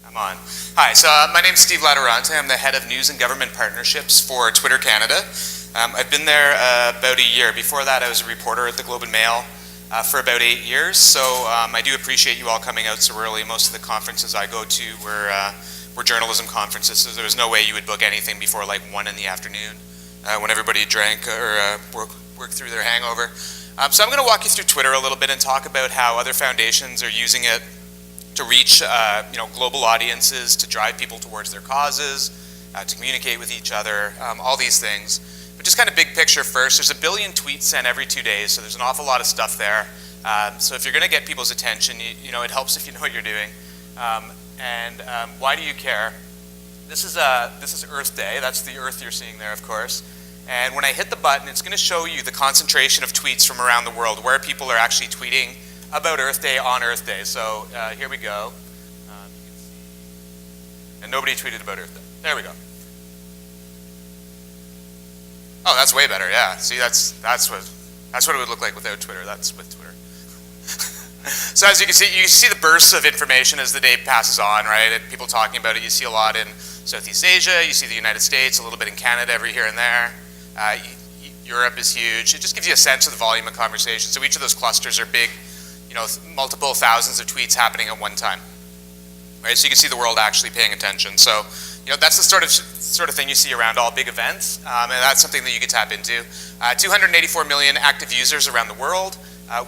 I'm on. Hi, so my name's Steve Laturante. I'm the head of News and Government Partnerships for Twitter Canada. I've been there about a year. Before that, I was a reporter at the Globe and Mail for about 8 years. So I do appreciate you all coming out so early. Most of the conferences I go to were journalism conferences, so there was no way you would book anything before like 1 in the afternoon when everybody drank or worked through their hangover. So I'm going to walk you through Twitter a little bit and talk about how other foundations are using it to reach global audiences, to drive people towards their causes, to communicate with each other, all these things. But just kind of big picture first, there's 1 billion tweets sent every 2 days, so there's an awful lot of stuff there. So if you're going to get people's attention, it helps if you know what you're doing. Why do you care? This is Earth Day. That's the Earth you're seeing there, of course. And when I hit the button, it's going to show you the concentration of tweets from around the world, where people are actually tweeting about Earth Day on Earth Day. So here we go. And nobody tweeted about Earth Day. There we go. Oh, that's way better. Yeah. See, that's what it would look like without Twitter. That's with Twitter. So as you can see the bursts of information as the day passes on, right? And people talking about it. You see a lot in Southeast Asia. You see the United States, a little bit in Canada every here and there. Europe is huge. It just gives you a sense of the volume of conversation. So each of those clusters are big, multiple thousands of tweets happening at one time, right? So you can see the world actually paying attention. So, that's the sort of thing you see around all big events, and that's something that you can tap into. 284 million active users around the world.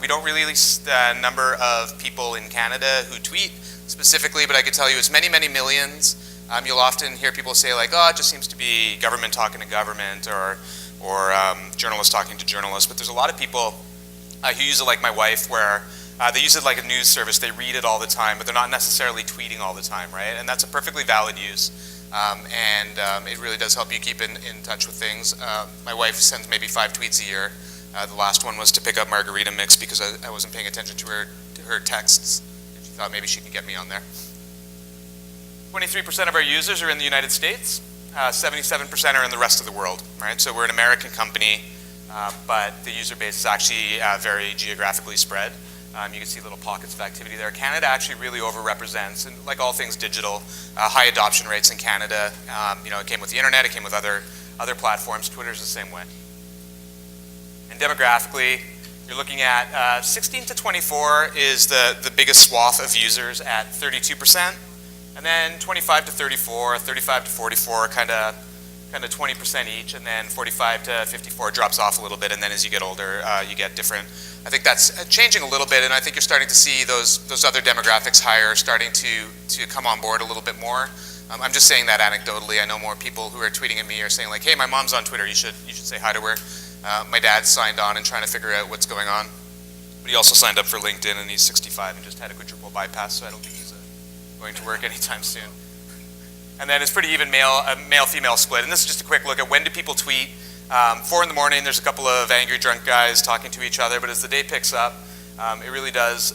We don't release the number of people in Canada who tweet specifically, but I could tell you it's many, many millions. You'll often hear people say like, oh, it just seems to be government talking to government or journalists talking to journalists, but there's a lot of people who use it like my wife, where they use it like a news service. They read it all the time, but they're not necessarily tweeting all the time, right? And that's a perfectly valid use. It really does help you keep in touch with things. My wife sends maybe 5 tweets a year. The last one was to pick up margarita mix because I wasn't paying attention to her texts. And she thought maybe she could get me on there. 23% of our users are in the United States. 77% are in the rest of the world, right? So we're an American company, but the user base is actually very geographically spread. You can see little pockets of activity there. Canada actually really overrepresents, and like all things digital, high adoption rates in Canada. It came with the internet, it came with other platforms. Twitter's the same way. And demographically, you're looking at 16 to 24 is the biggest swath of users at 32%, and then 25 to 34, 35 to 44, kind of 20% each, and then 45 to 54 drops off a little bit, and then as you get older, you get different. I think that's changing a little bit, and I think you're starting to see those other demographics higher starting to come on board a little bit more. I'm just saying that anecdotally. I know more people who are tweeting at me are saying like, hey, my mom's on Twitter, you should say hi to her. My dad's signed on and trying to figure out what's going on. But he also signed up for LinkedIn, and he's 65 and just had a quadruple bypass, so I don't think he's going to work anytime soon. And then it's pretty even male-female split. And this is just a quick look at when do people tweet. 4 in the morning, there's a couple of angry drunk guys talking to each other, but as the day picks up, it really does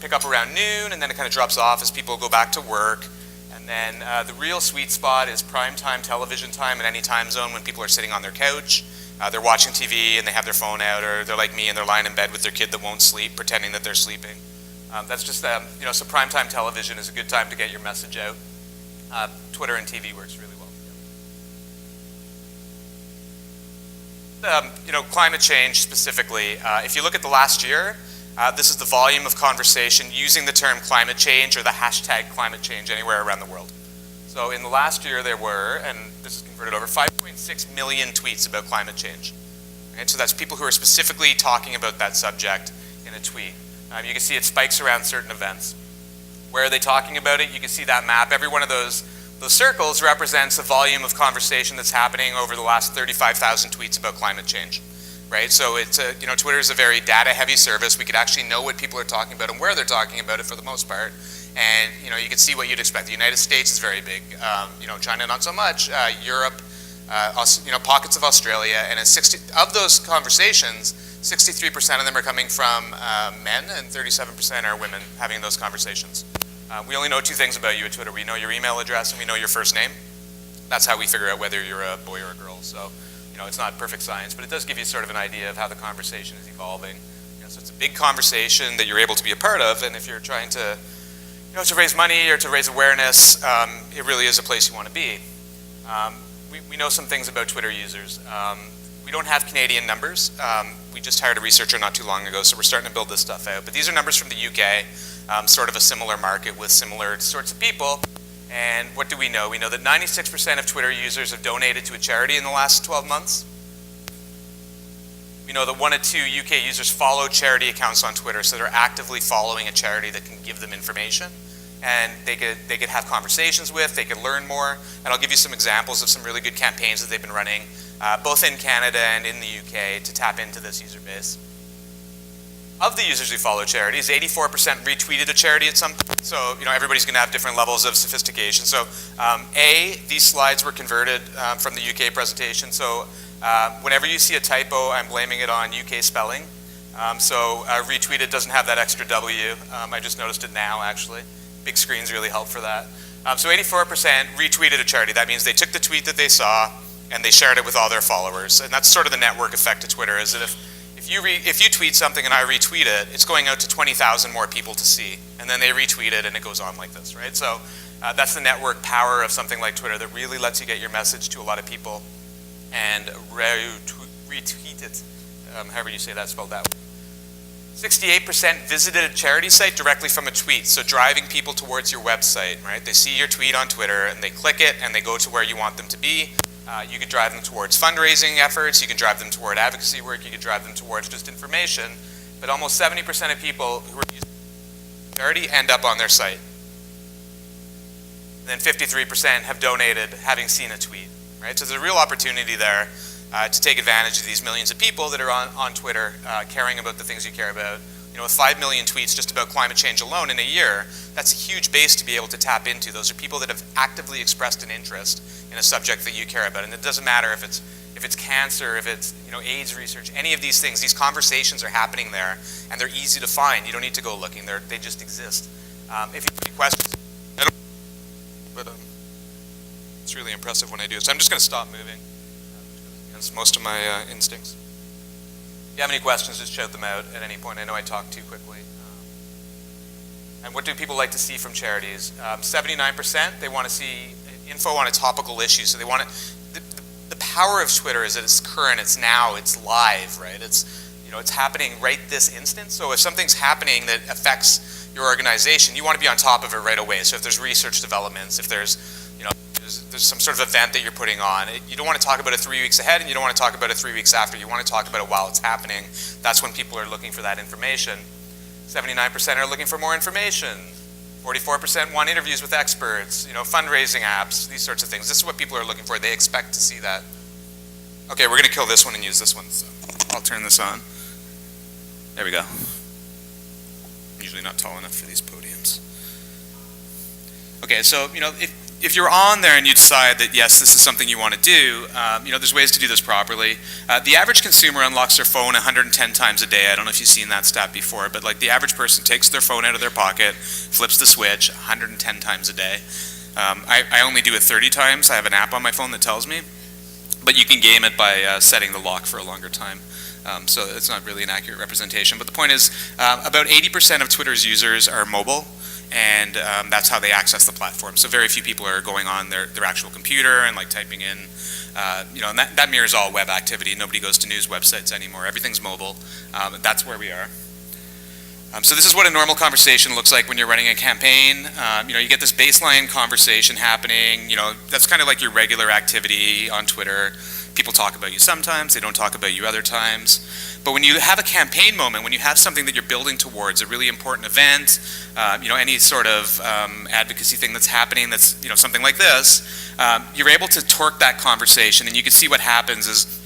pick up around noon, and then it kind of drops off as people go back to work. And then the real sweet spot is prime time television time in any time zone when people are sitting on their couch. They're watching TV and they have their phone out, or they're like me and they're lying in bed with their kid that won't sleep, pretending that they're sleeping. That's just, so prime time television is a good time to get your message out. Twitter and TV works really well together. Climate change specifically. If you look at the last year, this is the volume of conversation using the term climate change or the hashtag climate change anywhere around the world. So in the last year there were, and this is converted over, 5.6 million tweets about climate change. Right? So that's people who are specifically talking about that subject in a tweet. You can see it spikes around certain events. Where are they talking about it? You can see that map. Every one of those circles represents the volume of conversation that's happening over the last 35,000 tweets about climate change, right? So it's Twitter is a very data-heavy service. We could actually know what people are talking about and where they're talking about it for the most part. And you can see what you'd expect. The United States is very big. China not so much. Europe, pockets of Australia, and of those conversations, 63% of them are coming from men, and 37% are women having those conversations. We only know 2 things about you at Twitter. We know your email address and we know your first name. That's how we figure out whether you're a boy or a girl. So, it's not perfect science, but it does give you sort of an idea of how the conversation is evolving. So it's a big conversation that you're able to be a part of, and if you're trying to to raise money or to raise awareness, it really is a place you want to be. We know some things about Twitter users. We don't have Canadian numbers. We just hired a researcher not too long ago, so we're starting to build this stuff out. But these are numbers from the UK, sort of a similar market with similar sorts of people. And what do we know? We know that 96% of Twitter users have donated to a charity in the last 12 months. We know that 1 in 2 UK users follow charity accounts on Twitter, so they're actively following a charity that can give them information. And they could have conversations with, they could learn more. And I'll give you some examples of some really good campaigns that they've been running, both in Canada and in the UK, to tap into this user base. Of the users who follow charities, 84% retweeted a charity at some point. So, everybody's going to have different levels of sophistication. So, these slides were converted from the UK presentation. So, whenever you see a typo, I'm blaming it on UK spelling. Retweeted doesn't have that extra W. I just noticed it now, actually. Big screens really help for that. So 84% retweeted a charity. That means they took the tweet that they saw and they shared it with all their followers. And that's sort of the network effect of Twitter, is that if you tweet something and I retweet it, it's going out to 20,000 more people to see. And then they retweet it and it goes on like this, right? So that's the network power of something like Twitter that really lets you get your message to a lot of people and retweet it, however you say that, spelled that way. 68% visited a charity site directly from a tweet, so driving people towards your website, right? They see your tweet on Twitter and they click it and they go to where you want them to be. You can drive them towards fundraising efforts, you can drive them toward advocacy work, you can drive them towards just information, but almost 70% of people who are using charity end up on their site. And then 53% have donated having seen a tweet, right? So there's a real opportunity there to take advantage of these millions of people that are on Twitter, caring about the things you care about. With 5 million tweets just about climate change alone in a year, that's a huge base to be able to tap into. Those are people that have actively expressed an interest in a subject that you care about. And it doesn't matter if it's cancer, if it's AIDS research, any of these things. These conversations are happening there, and they're easy to find. You don't need to go looking. They just exist. If you have any questions, but it's really impressive when I do it. So I'm just going to stop moving. Against most of my instincts. If you have any questions, just shout them out at any point. I know I talk too quickly. And what do people like to see from charities? 79%, they want to see info on a topical issue. So they want it. The power of Twitter is that it's current, it's now, it's live, right? It's happening right this instant. So if something's happening that affects your organization, you want to be on top of it right away. So if there's research developments, if there's some sort of event that you're putting on, you don't want to talk about it 3 weeks ahead and you don't want to talk about it 3 weeks after. You want to talk about it while it's happening. That's when people are looking for that information. 79% are looking for more information. 44% want interviews with experts, fundraising apps, these sorts of things. This is what people are looking for. They expect to see that. Okay, we're going to kill this one and use this one. So I'll turn this on. There we go. I'm usually not tall enough for these podiums. Okay, so, if you're on there and you decide that, yes, this is something you want to do, there's ways to do this properly. The average consumer unlocks their phone 110 times a day. I don't know if you've seen that stat before, but the average person takes their phone out of their pocket, flips the switch 110 times a day. I only do it 30 times. I have an app on my phone that tells me, but you can game it by setting the lock for a longer time. So it's not really an accurate representation. But the point is, about 80% of Twitter's users are mobile. And that's how they access the platform. So very few people are going on their actual computer and typing in, and that mirrors all web activity. Nobody goes to news websites anymore. Everything's mobile. That's where we are. So this is what a normal conversation looks like when you're running a campaign. You get this baseline conversation happening. That's kind of like your regular activity on Twitter. People talk about you sometimes, they don't talk about you other times. But when you have a campaign moment, when you have something that you're building towards, a really important event, any sort of advocacy thing that's happening that's, something like this, you're able to torque that conversation, and you can see what happens is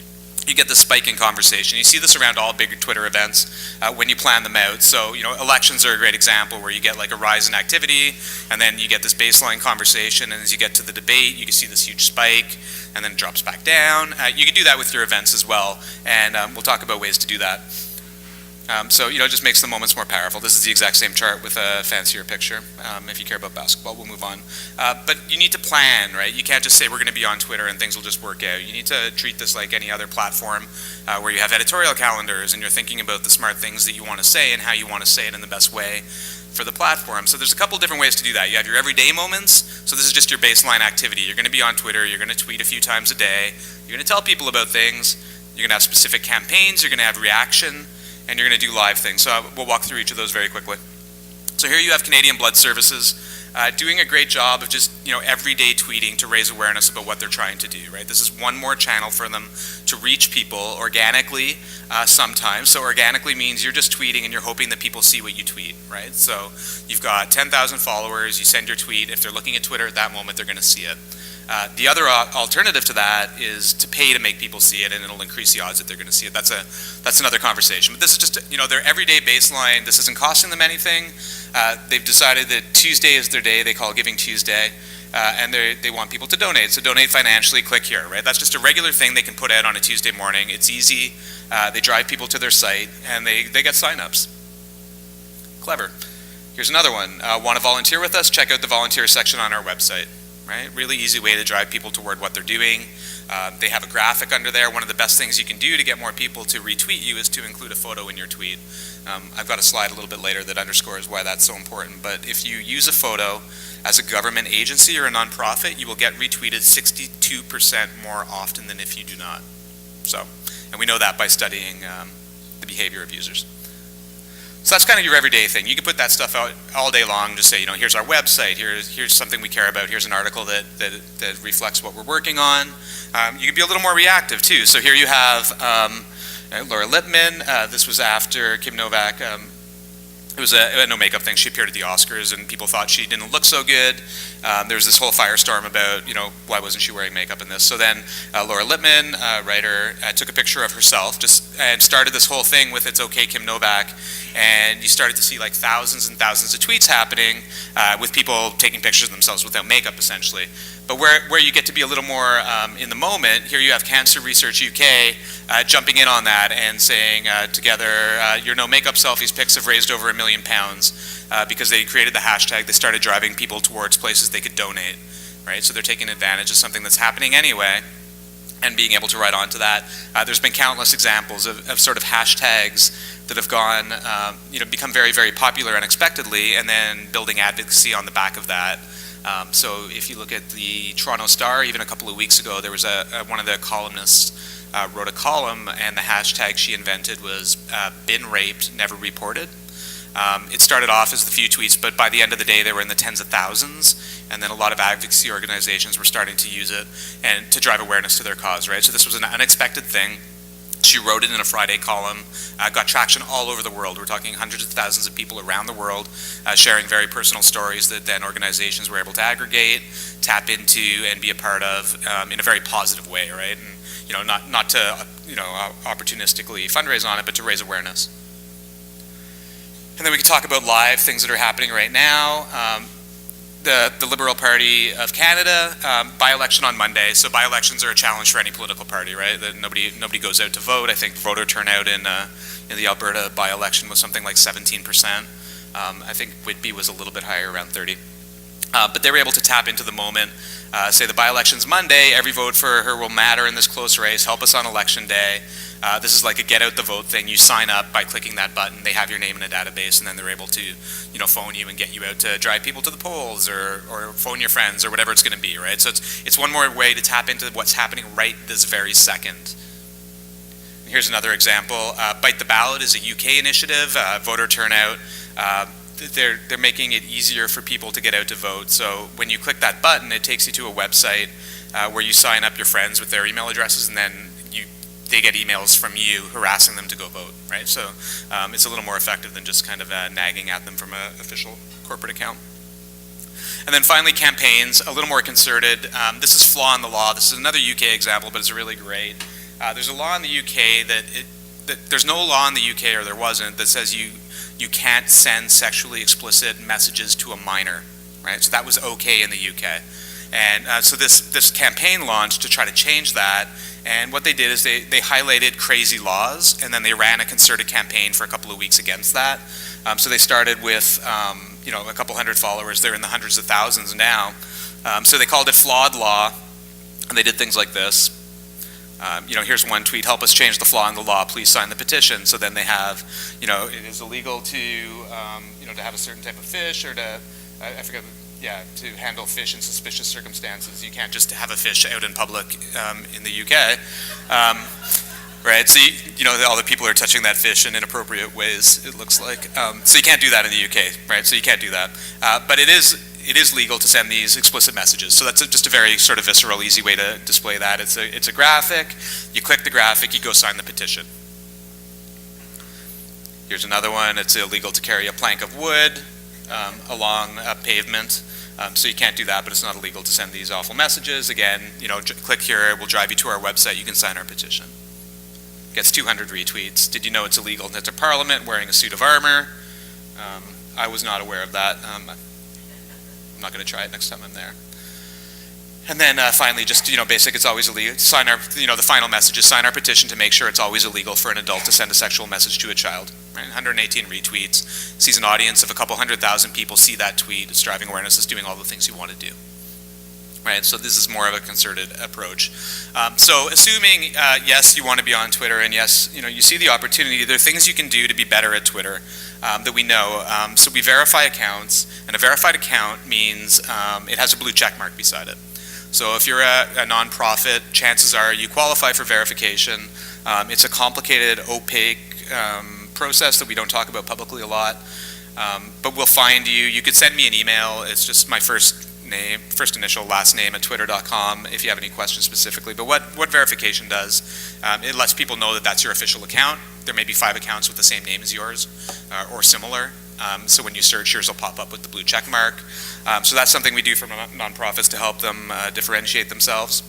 you get this spike in conversation. You see this around all big Twitter events when you plan them out. So, elections are a great example where you get a rise in activity, and then you get this baseline conversation, and as you get to the debate, you can see this huge spike, and then it drops back down. You can do that with your events as well, and we'll talk about ways to do that. So, it just makes the moments more powerful. This is the exact same chart with a fancier picture. If you care about basketball, we'll move on. But you need to plan, right? You can't just say we're going to be on Twitter and things will just work out. You need to treat this like any other platform where you have editorial calendars and you're thinking about the smart things that you want to say and how you want to say it in the best way for the platform. So there's a couple different ways to do that. You have your everyday moments. So this is just your baseline activity. You're going to be on Twitter. You're going to tweet a few times a day. You're going to tell people about things. You're going to have specific campaigns. You're going to have reaction. And you're going to do live things. So we'll walk through each of those very quickly. So here you have Canadian Blood Services doing a great job of just everyday tweeting to raise awareness about what they're trying to do. Right, this is one more channel for them to reach people organically sometimes. So organically means you're just tweeting and you're hoping that people see what you tweet. Right, so you've got 10,000 followers. You send your tweet. If they're looking at Twitter at that moment, they're going to see it. The other alternative to that is to pay to make people see it, and it'll increase the odds that they're going to see it. That's another conversation. But this is just their everyday baseline. This isn't costing them anything. They've decided that Tuesday is their day. They call Giving Tuesday, and they want people to donate. So donate financially. Click here. Right. That's just a regular thing they can put out on a Tuesday morning. It's easy. They drive people to their site, and they get signups. Clever. Here's another one. Want to volunteer with us? Check out the volunteer section on our website. Right? Really easy way to drive people toward what they're doing. They have a graphic under there. One of the best things you can do to get more people to retweet you is to include a photo in your tweet. I've got a slide a little bit later that underscores why that's so important. But if you use a photo as a government agency or a nonprofit, you will get retweeted 62% more often than if you do not. So, and we know that by studying the behavior of users. So that's kind of your everyday thing. You can put that stuff out all day long. Just say, here's our website. Here's something we care about. Here's an article that reflects what we're working on. You can be a little more reactive too. So here you have Laura Lippman. This was after Kim Novak. It was a no makeup thing. She appeared at the Oscars, and people thought she didn't look so good. There was this whole firestorm about, why wasn't she wearing makeup in this? So then Laura Lippman, writer, took a picture of herself and started this whole thing with "It's okay, Kim Novak," and you started to see like thousands and thousands of tweets happening with people taking pictures of themselves without makeup, essentially. But where you get to be a little more in the moment, here you have Cancer Research UK jumping in on that and saying together, your no makeup selfies pics have raised over £1 million because they created the hashtag. They started driving people towards places they could donate, right? So they're taking advantage of something that's happening anyway and being able to write onto that. There's been countless examples of sort of hashtags that have gone, become very, very popular unexpectedly, and then building advocacy on the back of that. So if you look at the Toronto Star, even a couple of weeks ago, there was one of the columnists wrote a column, and the hashtag she invented was "been raped, never reported." It started off as a few tweets, but by the end of the day, they were in the tens of thousands, and then a lot of advocacy organizations were starting to use it and to drive awareness to their cause, right? So this was an unexpected thing. She wrote it in a Friday column, got traction all over the world. We're talking hundreds of thousands of people around the world sharing very personal stories that then organizations were able to aggregate, tap into, and be a part of in a very positive way, right? And not to opportunistically fundraise on it, but to raise awareness. And then we can talk about live things that are happening right now. The Liberal Party of Canada, by-election on Monday. So by-elections are a challenge for any political party, right? That nobody goes out to vote. I think voter turnout in the Alberta by-election was something like 17%. I think Whitby was a little bit higher, around 30. But they were able to tap into the moment, say the by-election's Monday, every vote for her will matter in this close race, help us on election day. This is like a get out the vote thing. You sign up by clicking that button, they have your name in a database, and then they're able to phone you and get you out to drive people to the polls or phone your friends or whatever it's going to be, right? So it's one more way to tap into what's happening right this very second. Here's another example. Bite the Ballot is a UK initiative, voter turnout. They're making it easier for people to get out to vote. So when you click that button, it takes you to a website where you sign up your friends with their email addresses, and then they get emails from you harassing them to go vote, right? So it's a little more effective than just kind of nagging at them from an official corporate account. And then finally, campaigns, a little more concerted. This is flaw in the law. This is another UK example, but it's really great. There's a law in the UK that there's no law in the UK, or there wasn't, that says you can't send sexually explicit messages to a minor, right? So that was okay in the UK. And so this campaign launched to try to change that, And what they did is they highlighted crazy laws, and then they ran a concerted campaign for a couple of weeks against that. So they started with a couple hundred followers. They're in the hundreds of thousands now. So they called it flawed law, and they did things like this. Here's one tweet: "Help us change the flaw in the law. Please sign the petition." So then they have, it is illegal to have a certain type of fish, or I forget. Yeah, to handle fish in suspicious circumstances. You can't just have a fish out in public in the UK, right? So all the people are touching that fish in inappropriate ways, it looks like. So you can't do that in the UK, right? So you can't do that. But it is legal to send these explicit messages. So that's just a very sort of visceral, easy way to display that. It's a graphic. You click the graphic, you go sign the petition. Here's another one. It's illegal to carry a plank of wood along a pavement. So you can't do that, but it's not illegal to send these awful messages. Again, click here, it will drive you to our website, you can sign our petition. Gets 200 retweets. Did you know it's illegal to enter Parliament wearing a suit of armor? I was not aware of that. I'm not going to try it next time I'm there. And then finally, just basic. It's always illegal. Sign our, the final message is sign our petition to make sure it's always illegal for an adult to send a sexual message to a child. Right? 118 retweets. Sees an audience of a couple 100,000 people see that tweet. It's driving awareness. It's doing all the things you want to do. Right. So this is more of a concerted approach. So assuming yes, you want to be on Twitter, and yes, you see the opportunity. There are things you can do to be better at Twitter that we know. So we verify accounts, and a verified account means it has a blue check mark beside it. So if you're a nonprofit, chances are you qualify for verification. It's a complicated, opaque process that we don't talk about publicly a lot. But we'll find you. You could send me an email. It's just my first initial, last name at twitter.com if you have any questions specifically. But what verification does, it lets people know that that's your official account. There may be 5 accounts with the same name as yours or similar. So when you search, yours will pop up with the blue check mark. So that's something we do for nonprofits to help them differentiate themselves.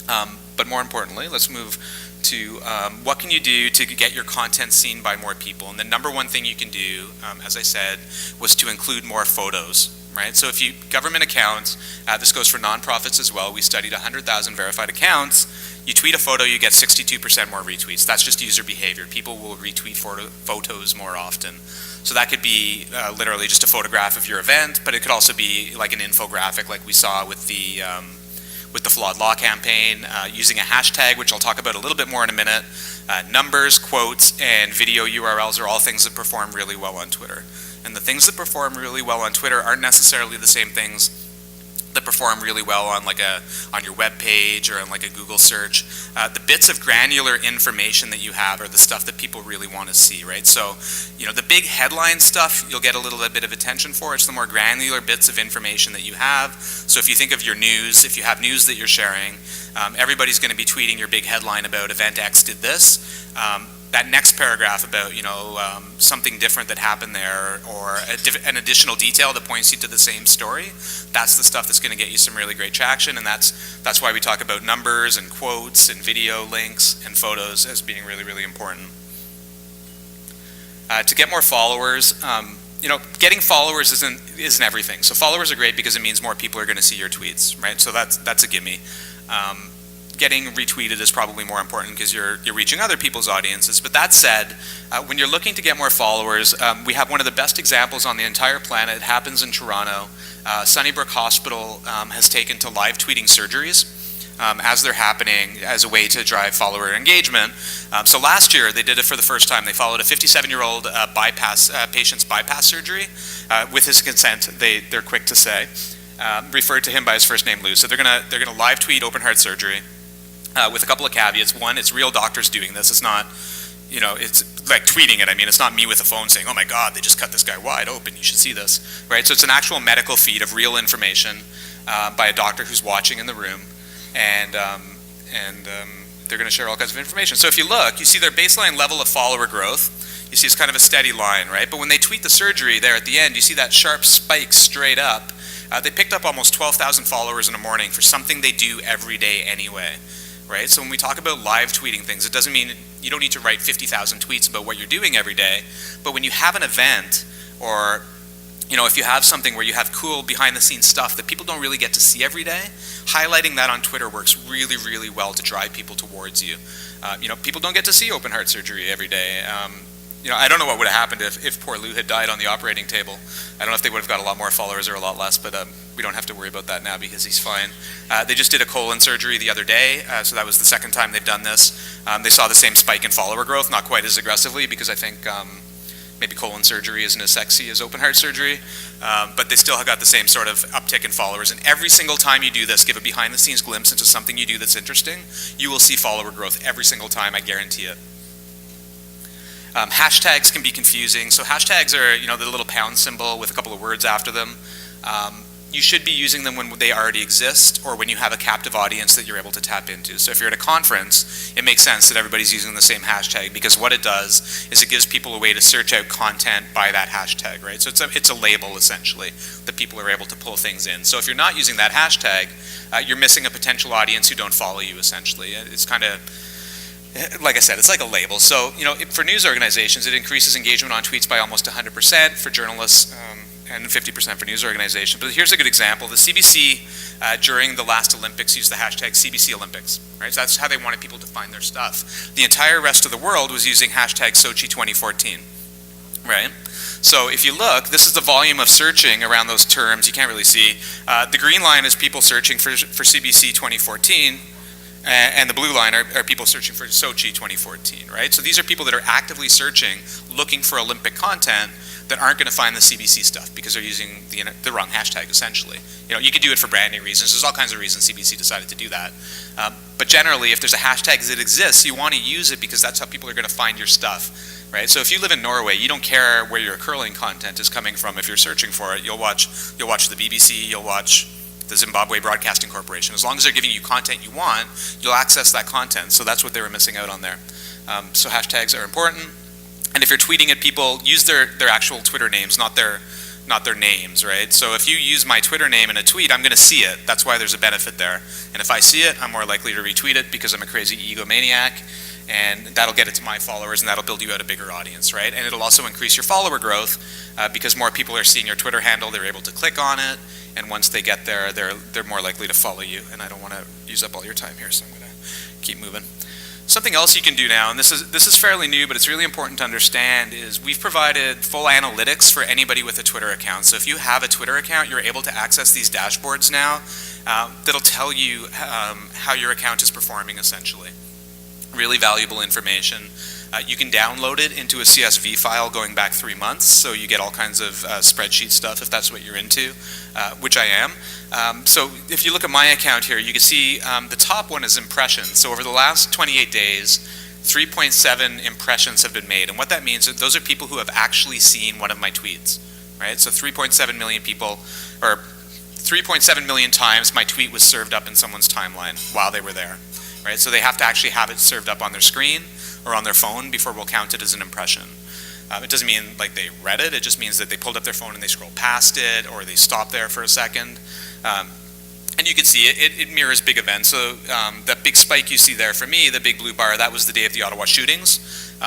But more importantly, let's move to what can you do to get your content seen by more people. And the number one thing you can do, as I said, was to include more photos. Right? So if you, government accounts, this goes for nonprofits as well. We studied 100,000 verified accounts. You tweet a photo, you get 62% more retweets. That's just user behavior. People will retweet photos more often. So that could be literally just a photograph of your event, but it could also be like an infographic like we saw with the Flawed Law campaign, using a hashtag, which I'll talk about a little bit more in a minute. Numbers, quotes, and video URLs are all things that perform really well on Twitter. And the things that perform really well on Twitter aren't necessarily the same things that perform really well on on your web page or on like a Google search. The bits of granular information that you have are the stuff that people really want to see, right? So, the big headline stuff you'll get a little bit of attention for. It's the more granular bits of information that you have. So if you think of your news, if you have news that you're sharing, everybody's going to be tweeting your big headline about event X did this. That next paragraph about something different that happened there, or an additional detail that points you to the same story, that's the stuff that's going to get you some really great traction. And that's why we talk about numbers and quotes and video links and photos as being really, really important. To get more followers, getting followers isn't everything. So followers are great because it means more people are going to see your tweets, right? So that's a gimme. Getting retweeted is probably more important because you're reaching other people's audiences. But that said, when you're looking to get more followers, we have one of the best examples on the entire planet. It happens in Toronto. Sunnybrook Hospital has taken to live tweeting surgeries as they're happening as a way to drive follower engagement. So last year they did it for the first time. They followed a 57-year-old patient's bypass surgery. With his consent, they're quick to say. Referred to him by his first name, Lou. So they're gonna live tweet open heart surgery. With a couple of caveats. One, it's real doctors doing this. It's not, it's like tweeting it. I mean, it's not me with a phone saying, oh my God, they just cut this guy wide open. You should see this, right? So it's an actual medical feed of real information by a doctor who's watching in the room, and they're going to share all kinds of information. So if you look, you see their baseline level of follower growth. You see it's kind of a steady line, right? But when they tweet the surgery there at the end, you see that sharp spike straight up. They picked up almost 12,000 followers in a morning for something they do every day anyway. Right? So when we talk about live tweeting things, it doesn't mean you don't need to write 50,000 tweets about what you're doing every day. But when you have an event, or if you have something where you have cool behind the scenes stuff that people don't really get to see every day, highlighting that on Twitter works really, really well to drive people towards you. People don't get to see open heart surgery every day. I don't know what would have happened if poor Lou had died on the operating table. I don't know if they would have got a lot more followers or a lot less, but we don't have to worry about that now because he's fine. They just did a colon surgery the other day, so that was the second time they've done this. They saw the same spike in follower growth, not quite as aggressively because I think maybe colon surgery isn't as sexy as open heart surgery, but they still have got the same sort of uptick in followers. And every single time you do this, give a behind the scenes glimpse into something you do that's interesting, you will see follower growth every single time, I guarantee it. Hashtags can be confusing. So hashtags are, the little pound symbol with a couple of words after them. You should be using them when they already exist or when you have a captive audience that you're able to tap into. So if you're at a conference, it makes sense that everybody's using the same hashtag because what it does is it gives people a way to search out content by that hashtag, right? So it's a label essentially that people are able to pull things in. So if you're not using that hashtag, you're missing a potential audience who don't follow you essentially. It's kind of, like I said, it's like a label. So, for news organizations, it increases engagement on tweets by almost 100% for journalists and 50% for news organizations. But here's a good example. The CBC, during the last Olympics, used the hashtag CBC Olympics, right? So that's how they wanted people to find their stuff. The entire rest of the world was using hashtag Sochi 2014, right? So if you look, this is the volume of searching around those terms. You can't really see. The green line is people searching for CBC 2014. And the blue line are people searching for Sochi 2014, right? So these are people that are actively searching, looking for Olympic content that aren't going to find the CBC stuff because they're using the wrong hashtag, essentially. You can do it for branding reasons. There's all kinds of reasons CBC decided to do that. But generally, if there's a hashtag that exists, you want to use it because that's how people are going to find your stuff, right? So if you live in Norway, you don't care where your curling content is coming from if you're searching for it. You'll watch the BBC, you'll watch the Zimbabwe Broadcasting Corporation. As long as they're giving you content you want, you'll access that content. So that's what they were missing out on there. So hashtags are important. And if you're tweeting at people, use their actual Twitter names, not their names, right? So if you use my Twitter name in a tweet, I'm going to see it. That's why there's a benefit there. And if I see it, I'm more likely to retweet it because I'm a crazy egomaniac. And that'll get it to my followers, and that'll build you out a bigger audience, right? And it'll also increase your follower growth because more people are seeing your Twitter handle, they're able to click on it, and once they get there, they're more likely to follow you. And I don't want to use up all your time here, so I'm going to keep moving. Something else you can do now, and this is fairly new, but it's really important to understand, is we've provided full analytics for anybody with a Twitter account. So if you have a Twitter account, you're able to access these dashboards now that'll tell you how your account is performing, essentially. Really valuable information. You can download it into a CSV file going back 3 months, so you get all kinds of spreadsheet stuff if that's what you're into, which I am. So if you look at my account here, you can see the top one is impressions. So over the last 28 days, 3.7 impressions have been made. And what that means is those are people who have actually seen one of my tweets, right? So 3.7 million people, or 3.7 million times my tweet was served up in someone's timeline while they were there, right? So they have to actually have it served up on their screen or on their phone before we'll count it as an impression. It doesn't mean like they read it, it just means that they pulled up their phone and they scrolled past it, or they stopped there for a second. And you can see it mirrors big events. So that big spike you see there for me, the big blue bar, that was the day of the Ottawa shootings.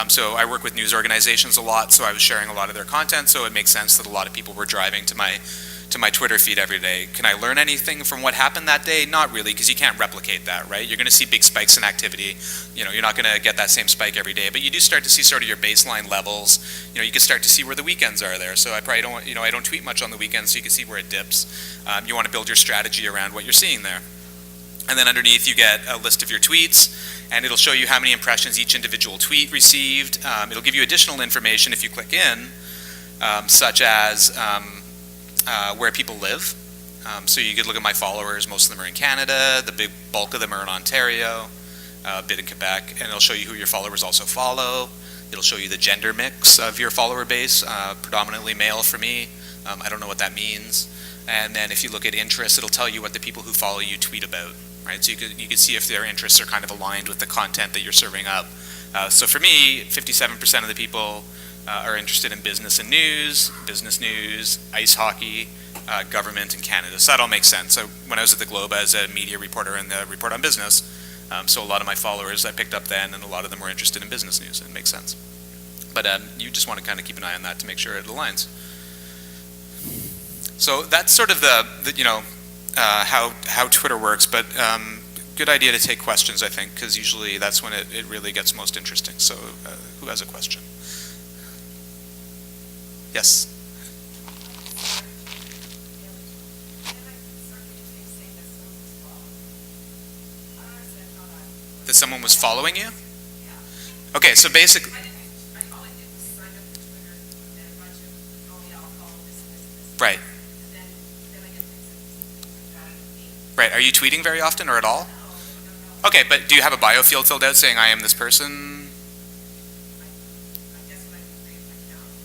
So I work with news organizations a lot, so I was sharing a lot of their content, so it makes sense that a lot of people were driving to my Twitter feed every day. Can I learn anything from what happened that day? Not really, because you can't replicate that, right? You're going to see big spikes in activity. You're not going to get that same spike every day, but you do start to see sort of your baseline levels. You can start to see where the weekends are there. So I probably don't, I don't tweet much on the weekends, so you can see where it dips. You want to build your strategy around what you're seeing there. And then underneath you get a list of your tweets, and it'll show you how many impressions each individual tweet received. It'll give you additional information if you click in, such as where people live. So you could look at my followers. Most of them are in Canada. The big bulk of them are in Ontario, a bit in Quebec, and it'll show you who your followers also follow. It'll show you the gender mix of your follower base, predominantly male for me. I don't know what that means. And then if you look at interests, it'll tell you what the people who follow you tweet about, right? So you can see if their interests are kind of aligned with the content that you're serving up. So for me, 57% of the people are interested in business news, ice hockey, government, and Canada. So that all makes sense. So when I was at the Globe as a media reporter in the Report on Business, so a lot of my followers I picked up then, and a lot of them were interested in business news. It makes sense. But you just want to kind of keep an eye on that to make sure it aligns. So that's sort of the how Twitter works, but good idea to take questions, I think, because usually that's when it really gets most interesting. So who has a question? Yes? That someone was following you? Okay, so basically... Right. Right, are you tweeting very often or at all? Okay, but do you have a bio field filled out saying I am this person?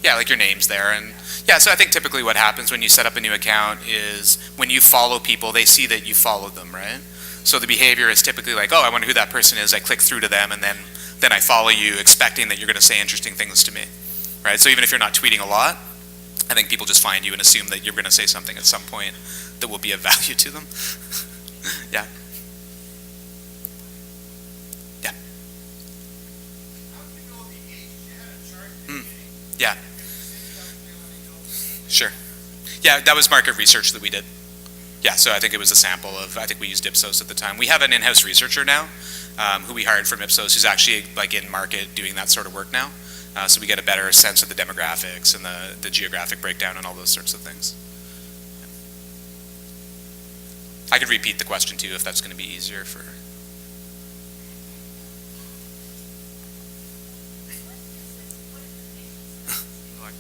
Yeah, like your name's there. And yeah, so I think typically what happens when you set up a new account is when you follow people, they see that you followed them, right? So the behavior is typically like, oh, I wonder who that person is. I click through to them, and then I follow you expecting that you're going to say interesting things to me, right? So even if you're not tweeting a lot, I think people just find you and assume that you're going to say something at some point that will be of value to them. Yeah. Yeah. Yeah. Sure. Yeah, that was market research that we did. Yeah, so I think it was a sample of, I think we used Ipsos at the time. We have an in-house researcher now who we hired from Ipsos who's actually like in market doing that sort of work now. So we get a better sense of the demographics and the geographic breakdown and all those sorts of things. I could repeat the question too if that's going to be easier for...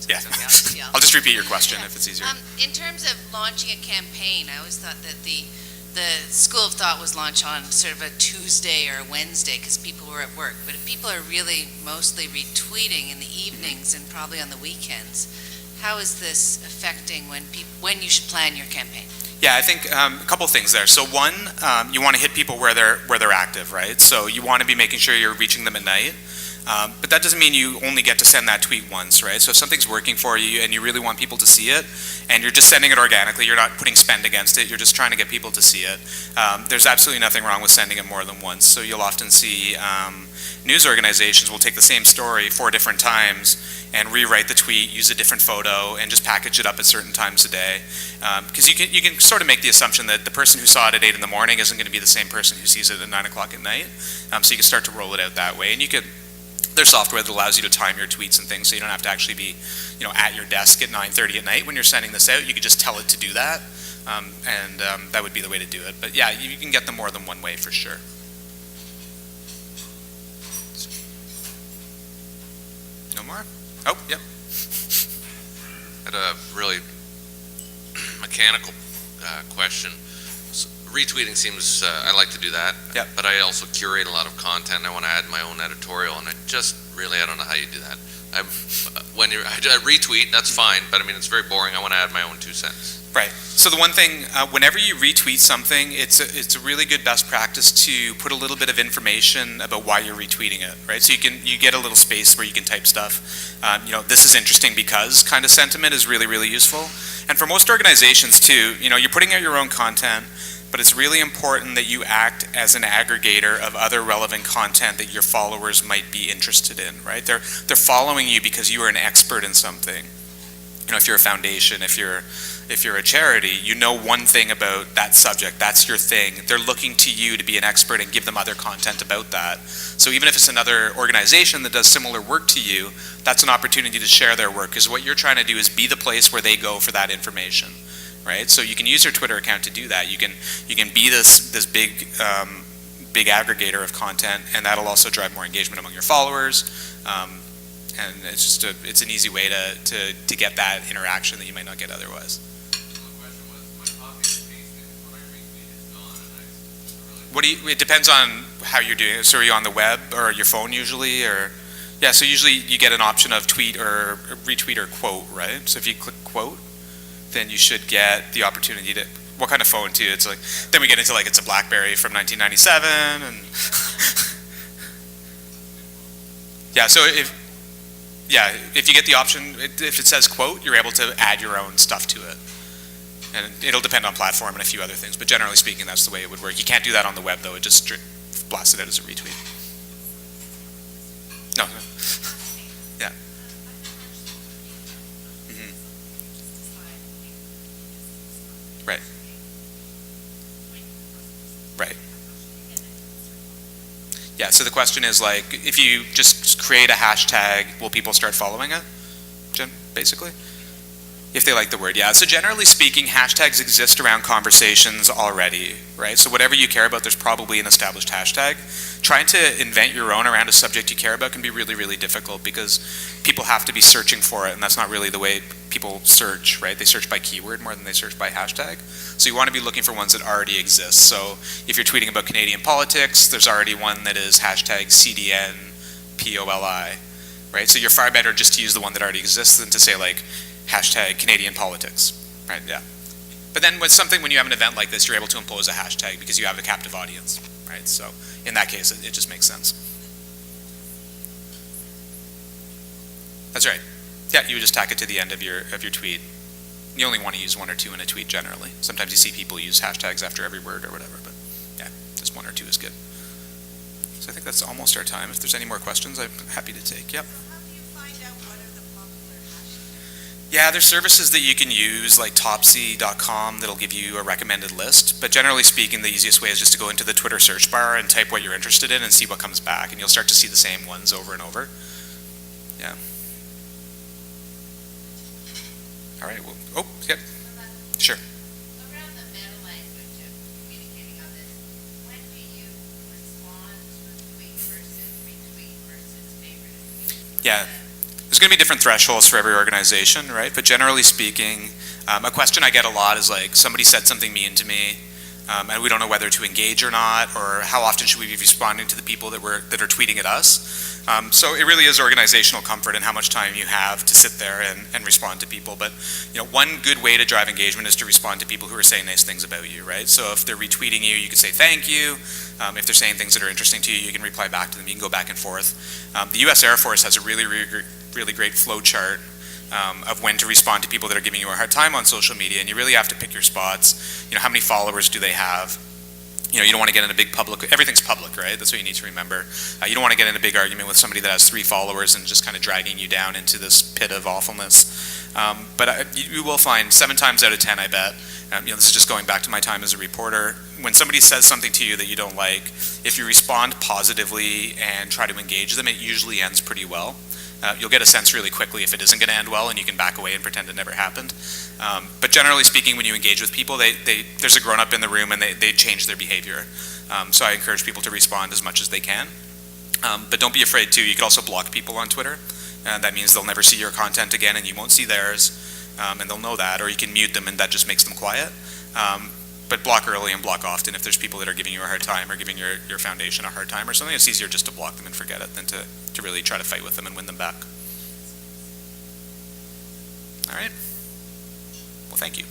Yeah, I'll just repeat your question if it's easier. In terms of launching a campaign, I always thought that the school of thought was launched on sort of a Tuesday or a Wednesday because people were at work. But if people are really mostly retweeting in the evenings and probably on the weekends, how is this affecting when you should plan your campaign? Yeah, I think a couple things there. So one, you want to hit people where they're active, right? So you want to be making sure you're reaching them at night. But that doesn't mean you only get to send that tweet once, right? So if something's working for you and you really want people to see it, and you're just sending it organically, you're not putting spend against it, you're just trying to get people to see it, there's absolutely nothing wrong with sending it more than once. So you'll often see news organizations will take the same story 4 different times and rewrite the tweet, use a different photo, and just package it up at certain times a day. Because you can sort of make the assumption that the person who saw it at 8 in the morning isn't going to be the same person who sees it at 9 o'clock at night. So you can start to roll it out that way. And there's software that allows you to time your tweets and things, so you don't have to actually be, at your desk at 9:30 at night when you're sending this out. You could just tell it to do that, and that would be the way to do it. But yeah, you can get them more than one way for sure. No more? Oh, yep. I had a really mechanical question. Retweeting seems, I like to do that, yep. But I also curate a lot of content. I want to add my own editorial, and I don't know how you do that. I retweet, that's fine, but I mean, it's very boring. I want to add my own 2 cents. Right. So the one thing, whenever you retweet something, it's a really good best practice to put a little bit of information about why you're retweeting it, right? So you get a little space where you can type stuff. This is interesting because kind of sentiment is really, really useful. And for most organizations too, you're putting out your own content, but it's really important that you act as an aggregator of other relevant content that your followers might be interested in, right? They're following you because you are an expert in something. If you're a foundation, if you're a charity, you know one thing about that subject, that's your thing. They're looking to you to be an expert and give them other content about that. So even if it's another organization that does similar work to you, that's an opportunity to share their work, because what you're trying to do is be the place where they go for that information. Right, so you can use your Twitter account to do that. You can be this big aggregator of content, and that'll also drive more engagement among your followers. And it's just an easy way to get that interaction that you might not get otherwise. It depends on how you're doing it. So are you on the web or your phone usually, or? Yeah, so usually you get an option of tweet or retweet or quote, right? So if you click quote, then you should get the opportunity to, what kind of phone too? It's like, then we get into like, it's a BlackBerry from 1997, and yeah, so if you get the option, if it says quote, you're able to add your own stuff to it. And it'll depend on platform and a few other things, but generally speaking, that's the way it would work. You can't do that on the web though, it just blasts it out as a retweet. No. Yeah. Right. Yeah, so the question is like, if you just create a hashtag, will people start following it? Basically? If they like the word, yeah. So generally speaking, hashtags exist around conversations already, right? So whatever you care about, there's probably an established hashtag. Trying to invent your own around a subject you care about can be really, really difficult because people have to be searching for it, and that's not really the way people search, right? They search by keyword more than they search by hashtag. So you want to be looking for ones that already exist. So if you're tweeting about Canadian politics, there's already one that is hashtag CDNPOLI, right? So you're far better just to use the one that already exists than to say like hashtag Canadian politics, right? Yeah. But then with something, when you have an event like this, you're able to impose a hashtag because you have a captive audience, right? So in that case, it just makes sense. That's right. Yeah, you would just tack it to the end of your tweet. You only want to use one or two in a tweet generally. Sometimes you see people use hashtags after every word or whatever, but yeah, just one or two is good. So I think that's almost our time. If there's any more questions, I'm happy to take. Yep. Yeah, there's services that you can use like Topsy.com that'll give you a recommended list. But generally speaking, the easiest way is just to go into the Twitter search bar and type what you're interested in and see what comes back. And you'll start to see the same ones over and over. Yeah. All right. Well, oh, yep. Sure. Around the meta language of communicating on this, when do you respond to a tweet versus retweet versus favorite? Yeah. There's going to be different thresholds for every organization, right? But generally speaking, a question I get a lot is like, somebody said something mean to me, and we don't know whether to engage or not, or how often should we be responding to the people that are tweeting at us. So it really is organizational comfort and how much time you have to sit there and respond to people. But one good way to drive engagement is to respond to people who are saying nice things about you, right? So if they're retweeting you, you can say thank you. If they're saying things that are interesting to you, you can reply back to them. You can go back and forth. The U.S. Air Force has a really great flow chart of when to respond to people that are giving you a hard time on social media, and you really have to pick your spots. How many followers do they have? You don't want to get in a big public, everything's public, right? That's what you need to remember. You don't want to get in a big argument with somebody that has 3 followers and just kind of dragging you down into this pit of awfulness. But you will find 7 times out of 10, I bet, this is just going back to my time as a reporter, when somebody says something to you that you don't like, if you respond positively and try to engage them, it usually ends pretty well. You'll get a sense really quickly if it isn't going to end well, and you can back away and pretend it never happened. But generally speaking, when you engage with people, there's a grown-up in the room and they change their behavior. So I encourage people to respond as much as they can. But don't be afraid too. You could also block people on Twitter. That means they'll never see your content again and you won't see theirs, and they'll know that. Or you can mute them and that just makes them quiet. But block early and block often if there's people that are giving you a hard time or giving your foundation a hard time or something. It's easier just to block them and forget it than to really try to fight with them and win them back. All right. Well, thank you.